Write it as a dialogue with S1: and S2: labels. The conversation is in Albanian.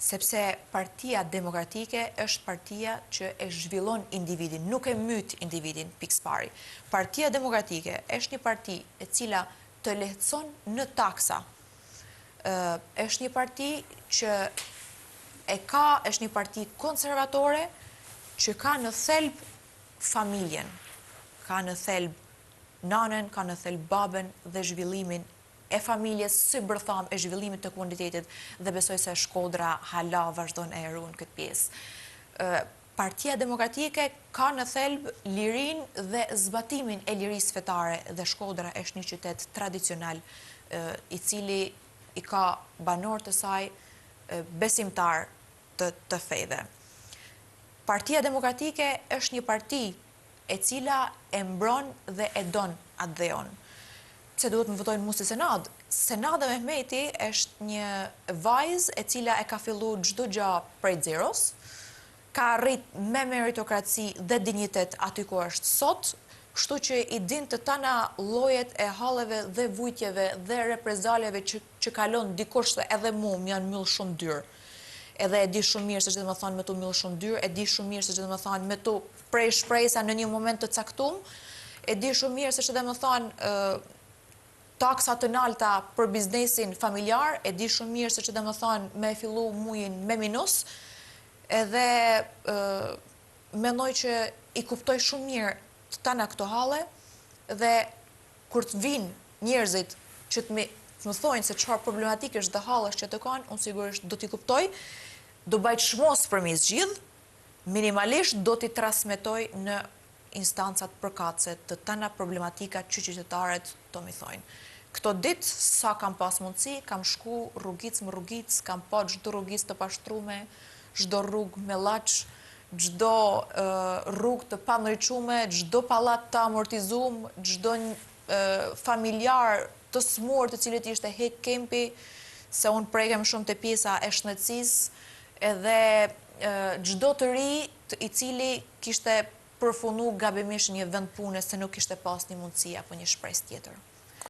S1: Sepse Partia Demokratike është partia që e zhvillon individin, nuk e myt individin, pikës pari. Partia Demokratike është një parti e cila të lehtëson në taksa. Është një parti që është një parti konservatore që ka në thelb familjen, ka në thelb nanën, ka në thelb babën dhe zhvillimin e familjes, si bërtham e zhvillimit të komunitetit dhe besoj se Shkodra hala vazhdon e erun këtë pjesë. Partia Demokratike ka në thelb lirin dhe zbatimin e lirisë fetare dhe Shkodra është një qytet tradicional i cili i ka banor të saj besimtar të fejve. Partia Demokratike është një parti e cila e mbron dhe e don atë dheon. Se duhet më votojnë mu si Senad. Senada Mehmeti është një vajzë e cila e ka fillu çdo gjë prej zeros, ka arrit me meritokraci dhe dignitet aty ku është sot, kështu që i din të tana llojet e halleve dhe vujtjeve dhe reprezaljeve që kalon dikush se edhe mu më janë myll shumë dyrë. Edhe e di shumë mirë se që dhe më thonë me tu myll shumë dyrë, e di shumë mirë se që dhe më thonë me tu prej shpresa në një moment të caktum, e di shumë mirë se që dhe më thonë taksa të nalta për biznesin familjar, e di shumë mirë se që dhe më thonë me fillu mujin me minus, edhe mendoj që i kuptoj shumë mirë të tana këto hale, dhe kur të vinë njerëzit që të më thojnë se çfarë problematik është dhe halësh që të kanë, unë sigurisht do t'i kuptoj, do bajt shmos për mi zgjidh, minimalisht do t'i transmetoj në instancat përkatëse të tana problematika që qytetarët të mi thojnë. Këto ditë, sa kam pas mundësi, kam shku rrugic më rrugic, kam pa çdo rrugic të pashtrume, çdo rrugë me laç, çdo rrugë të panëriqume, çdo pallat të amortizum, çdo familjar të smur të cilit ishte hek kempi, se unë prekem shumë të pjesa e shëndetësisë, edhe çdo të ri i cili kishte përfunu gabimisht një vend pune se nuk kishte pas një mundësi apo një shpresë tjetër.